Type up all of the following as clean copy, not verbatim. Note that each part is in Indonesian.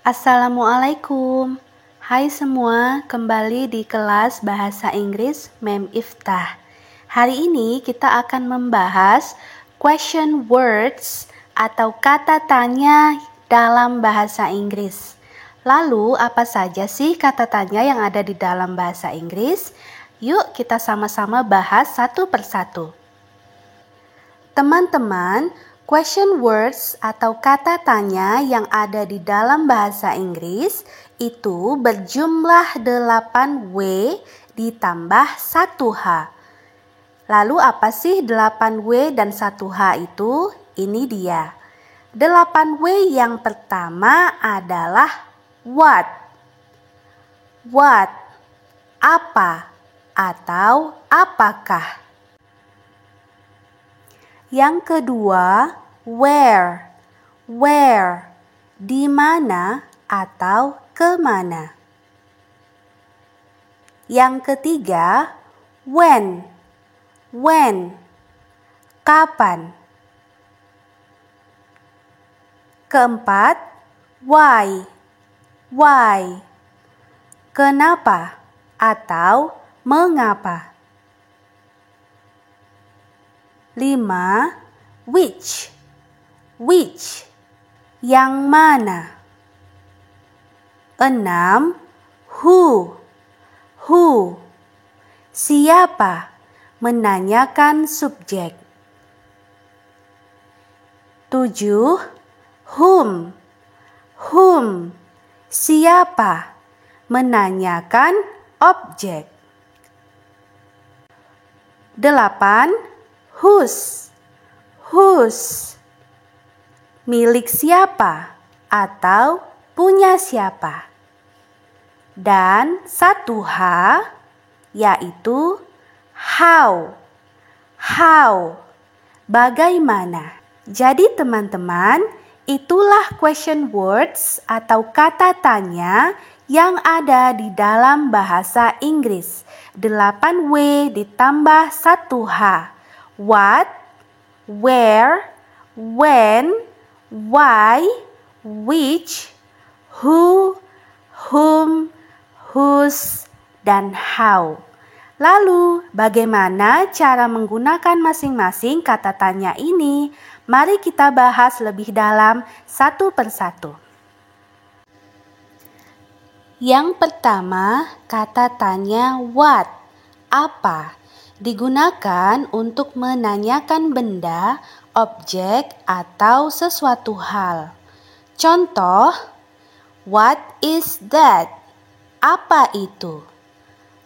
Assalamualaikum. Hai semua, kembali di kelas Bahasa Inggris Mem Iftah. Hari ini kita akan membahas question words atau kata tanya dalam bahasa Inggris. Lalu, apa saja sih kata tanya yang ada di dalam bahasa Inggris? Yuk kita sama-sama bahas satu persatu. Teman-teman, question words atau kata tanya yang ada di dalam bahasa Inggris itu berjumlah 8W ditambah 1H. Lalu apa sih 8W dan 1H itu? Ini dia. 8W yang pertama adalah what. What, apa atau apakah. Yang kedua, where. Where, di mana atau kemana. Yang ketiga, when. When, kapan. Keempat, why. Why, kenapa atau mengapa. 5. Which. Which, yang mana. 6. Who. Who, siapa, menanyakan subjek. 7. Whom. Whom, siapa, menanyakan objek. 8. Whose. Whose, milik siapa atau punya siapa. Dan 1H yaitu how. How, bagaimana. Jadi teman-teman, itulah question words atau kata tanya yang ada di dalam bahasa Inggris. 8W ditambah 1H. What, where, when, why, which, who, whom, whose, dan how. Lalu, bagaimana cara menggunakan masing-masing kata tanya ini? Mari kita bahas lebih dalam satu persatu. Yang pertama, kata tanya what, apa, digunakan untuk menanyakan benda, objek, atau sesuatu hal. Contoh, what is that? Apa itu?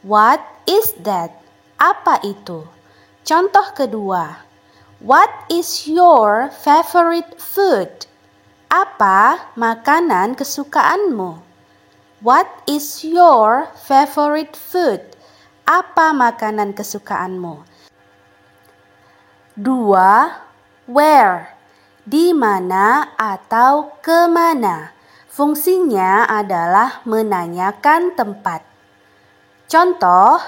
What is that? Apa itu? Contoh kedua, what is your favorite food? Apa makanan kesukaanmu? What is your favorite food? Apa makanan kesukaanmu? 2. Where, di mana atau kemana. Fungsinya adalah menanyakan tempat. Contoh,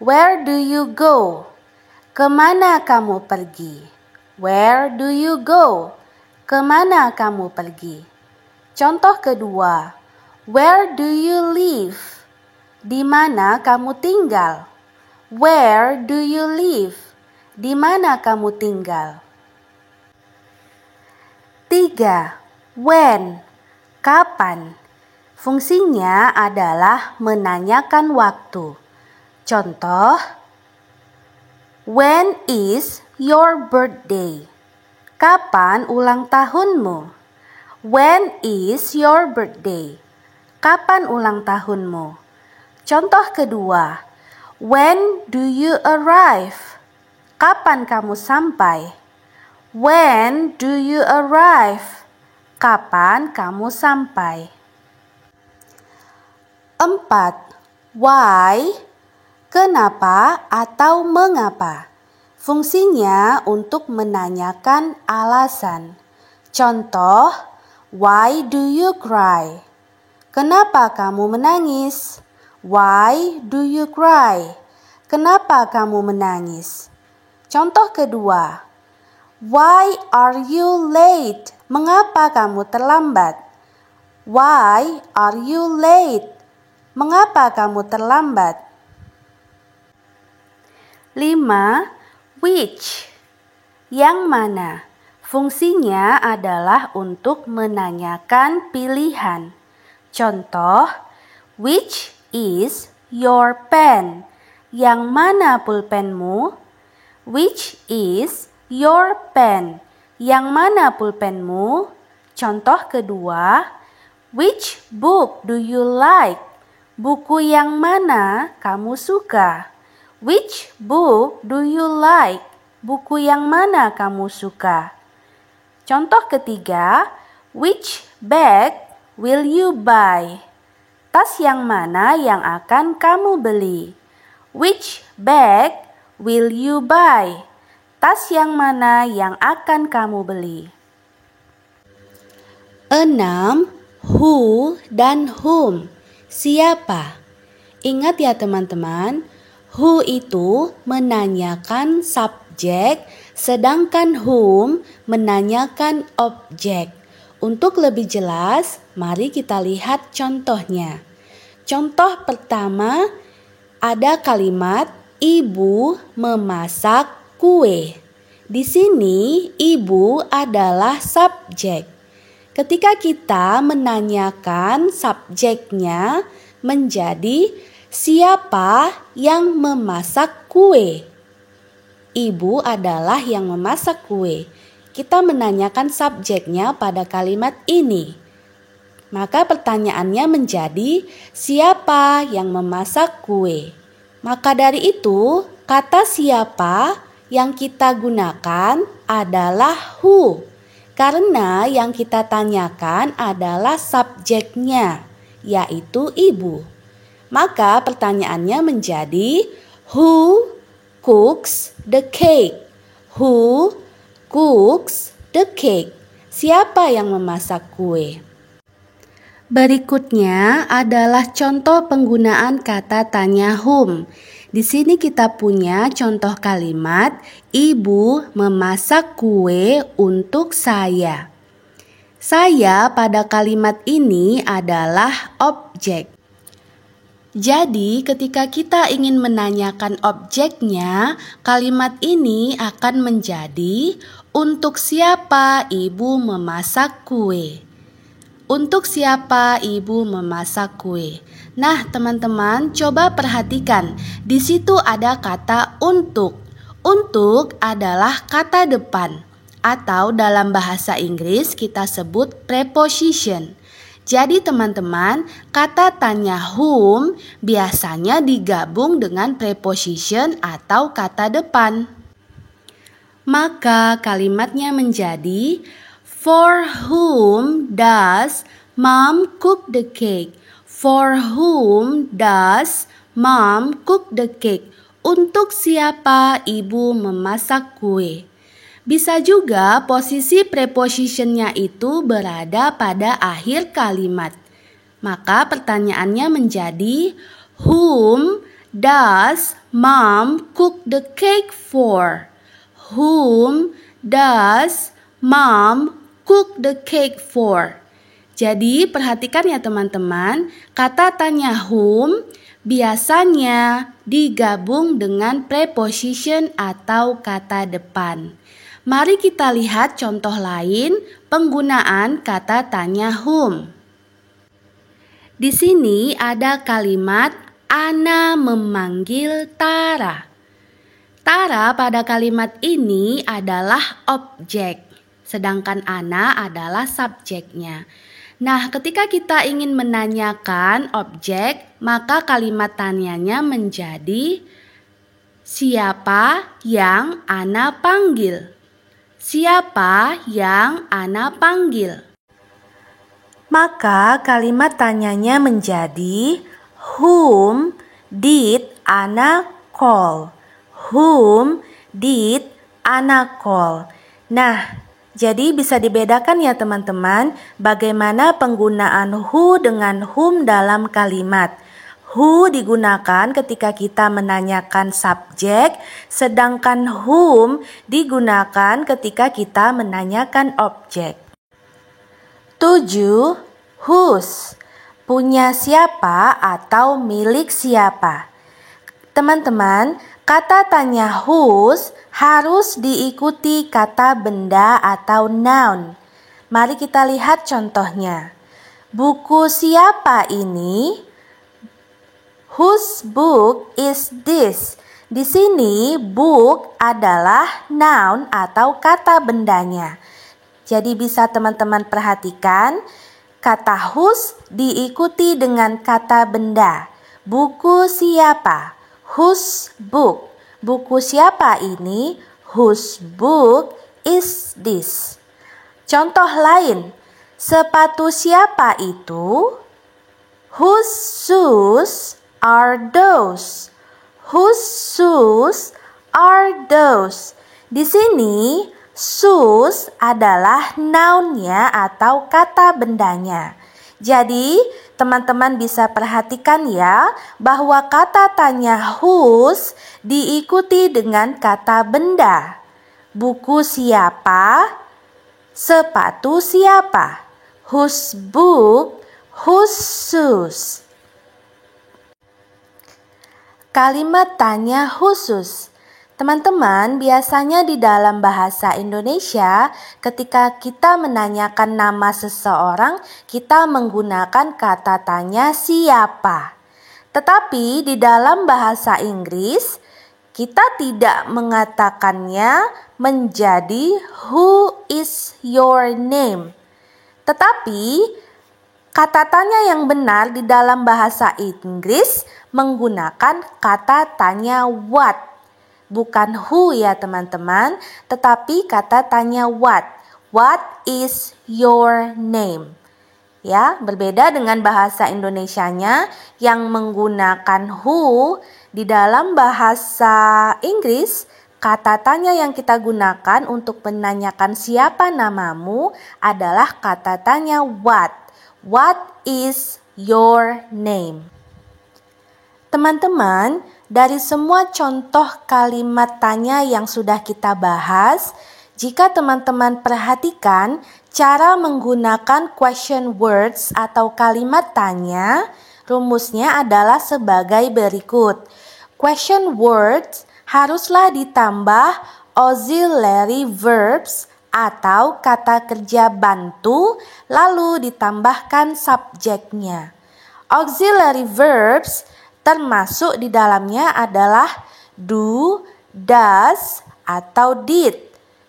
where do you go? Kemana kamu pergi? Where do you go? Kemana kamu pergi? Contoh kedua, where do you live? Di mana kamu tinggal? Where do you live? Di mana kamu tinggal? 3. When, kapan. Fungsinya adalah menanyakan waktu. Contoh, when is your birthday? Kapan ulang tahunmu? When is your birthday? Kapan ulang tahunmu? Contoh kedua, when do you arrive? Kapan kamu sampai? When do you arrive? Kapan kamu sampai? 4. Why, kenapa atau mengapa. Fungsinya untuk menanyakan alasan. Contoh, why do you cry? Kenapa kamu menangis? Why do you cry? Kenapa kamu menangis? Contoh kedua, why are you late? Mengapa kamu terlambat? Why are you late? Mengapa kamu terlambat? 5. Which? Yang mana? Fungsinya adalah untuk menanyakan pilihan. Contoh, which is your pen? Yang mana pulpenmu? Which is your pen? Yang mana pulpenmu? Contoh kedua, which book do you like? Buku yang mana kamu suka? Which book do you like? Buku yang mana kamu suka? Contoh ketiga, which bag will you buy? Tas yang mana yang akan kamu beli? Which bag will you buy? Tas yang mana yang akan kamu beli? 6. Who dan whom. Siapa? Ingat ya teman-teman, who itu menanyakan subjek, sedangkan whom menanyakan objek. Untuk lebih jelas, mari kita lihat contohnya. Contoh pertama, ada kalimat ibu memasak kue. Di sini ibu adalah subjek. Ketika kita menanyakan subjeknya menjadi siapa yang memasak kue? Ibu adalah yang memasak kue. Kita menanyakan subjeknya pada kalimat ini. Maka pertanyaannya menjadi siapa yang memasak kue? Maka dari itu, kata siapa yang kita gunakan adalah who. Karena yang kita tanyakan adalah subjeknya, yaitu ibu. Maka pertanyaannya menjadi who cooks the cake? Who cooks the cake? Siapa yang memasak kue? Berikutnya adalah contoh penggunaan kata tanya whom. Di sini kita punya contoh kalimat, ibu memasak kue untuk saya. Saya pada kalimat ini adalah objek. Jadi ketika kita ingin menanyakan objeknya, kalimat ini akan menjadi untuk siapa ibu memasak kue. Untuk siapa ibu memasak kue? Nah, teman-teman, coba perhatikan. Di situ ada kata untuk. Untuk adalah kata depan atau dalam bahasa Inggris kita sebut preposition. Jadi teman-teman, kata tanya whom biasanya digabung dengan preposition atau kata depan. Maka kalimatnya menjadi for whom does mom cook the cake? For whom does mom cook the cake? Untuk siapa ibu memasak kue? Bisa juga posisi prepositionnya itu berada pada akhir kalimat. Maka pertanyaannya menjadi whom does mom cook the cake for? Whom does mom cook the cake for? Jadi perhatikan ya teman-teman, kata tanya whom biasanya digabung dengan preposition atau kata depan. Mari kita lihat contoh lain penggunaan kata tanya whom. Di sini ada kalimat Ana memanggil Tara. Tara pada kalimat ini adalah objek, sedangkan Ana adalah subjeknya. Nah, ketika kita ingin menanyakan objek, maka kalimat tanyanya menjadi siapa yang Ana panggil? Siapa yang Ana panggil? Maka kalimat tanyanya menjadi whom did Ana call? Whom did Ana call? Nah, jadi bisa dibedakan ya teman-teman bagaimana penggunaan who dengan whom dalam kalimat. Who digunakan ketika kita menanyakan subjek, sedangkan whom digunakan ketika kita menanyakan objek. 7. Whose, punya siapa atau milik siapa. Teman-teman, kata tanya whose harus diikuti kata benda atau noun. Mari kita lihat contohnya. Buku siapa ini? Whose book is this? Di sini book adalah noun atau kata bendanya. Jadi bisa teman-teman perhatikan, kata whose diikuti dengan kata benda. Buku siapa? Whose book? Buku siapa ini? Whose book is this? Contoh lain, sepatu siapa itu? Whose shoes are those? Whose shoes are those? Di sini, shoes adalah noun-nya atau kata bendanya. Jadi, teman-teman bisa perhatikan ya, bahwa kata tanya whose diikuti dengan kata benda. Buku siapa? Sepatu siapa? Whose book? Whose shoes? Kalimat tanya khusus. Teman-teman, biasanya di dalam bahasa Indonesia, ketika kita menanyakan nama seseorang, kita menggunakan kata tanya siapa. Tetapi di dalam bahasa Inggris, kita tidak mengatakannya menjadi who is your name. Tetapi kata tanya yang benar di dalam bahasa Inggris menggunakan kata tanya what. Bukan who ya teman-teman, tetapi kata tanya what. What is your name? Ya, berbeda dengan bahasa Indonesianya yang menggunakan who. Di dalam bahasa Inggris, kata tanya yang kita gunakan untuk menanyakan siapa namamu adalah kata tanya what. What is your name? Teman-teman, dari semua contoh kalimat tanya yang sudah kita bahas, jika teman-teman perhatikan cara menggunakan question words atau kalimat tanya, rumusnya adalah sebagai berikut. Question words haruslah ditambah auxiliary verbs atau kata kerja bantu, lalu ditambahkan subjeknya. Auxiliary verbs termasuk di dalamnya adalah do, does, atau did.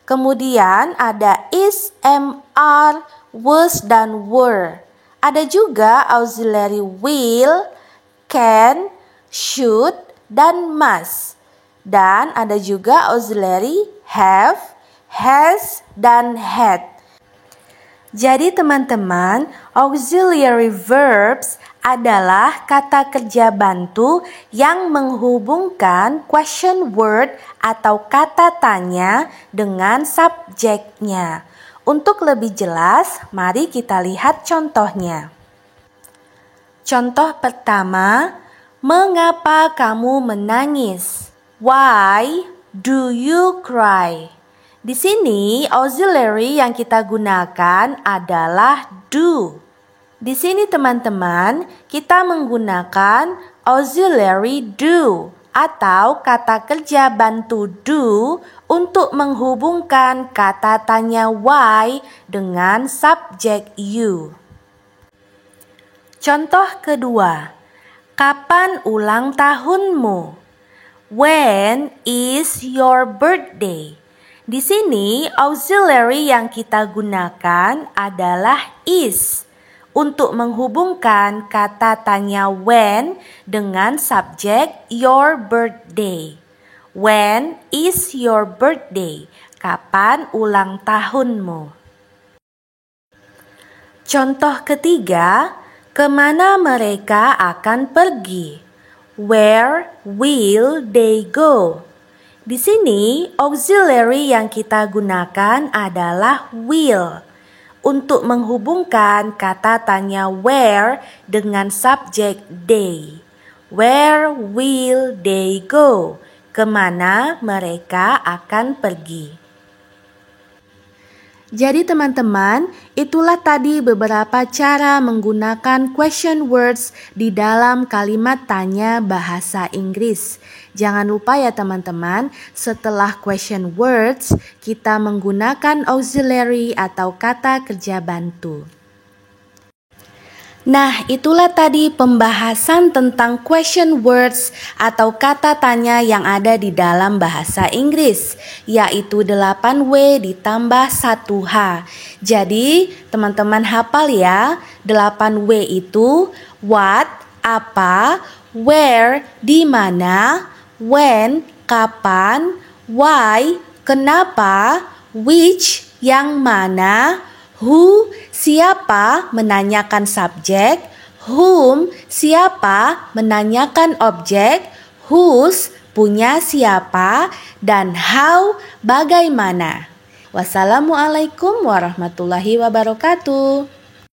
Kemudian ada is, am, are, was, dan were. Ada juga auxiliary will, can, should, dan must. Dan ada juga auxiliary have, has, dan had. Jadi teman-teman, auxiliary verbs adalah kata kerja bantu yang menghubungkan question word atau kata tanya dengan subjeknya. Untuk lebih jelas, mari kita lihat contohnya. Contoh pertama, mengapa kamu menangis? Why do you cry? Di sini auxiliary yang kita gunakan adalah do. Di sini teman-teman, kita menggunakan auxiliary do atau kata kerja bantu do untuk menghubungkan kata tanya why dengan subjek you. Contoh kedua, kapan ulang tahunmu? When is your birthday? Di sini auxiliary yang kita gunakan adalah is untuk menghubungkan kata tanya when dengan subjek your birthday. When is your birthday? Kapan ulang tahunmu? Contoh ketiga, kemana mereka akan pergi? Where will they go? Di sini, auxiliary yang kita gunakan adalah will untuk menghubungkan kata tanya where dengan subjek they. Where will they go? Kemana mereka akan pergi? Jadi teman-teman, itulah tadi beberapa cara menggunakan question words di dalam kalimat tanya bahasa Inggris. Jangan lupa ya teman-teman, setelah question words, kita menggunakan auxiliary atau kata kerja bantu. Nah, itulah tadi pembahasan tentang question words atau kata tanya yang ada di dalam bahasa Inggris, yaitu 8W ditambah 1H. Jadi, teman-teman hafal ya, 8W itu what, apa, where, di mana, when, kapan, why, kenapa, which, yang mana, who, siapa menanyakan subjek, whom, siapa menanyakan objek, whose, punya siapa, dan how, bagaimana. Wassalamualaikum warahmatullahi wabarakatuh.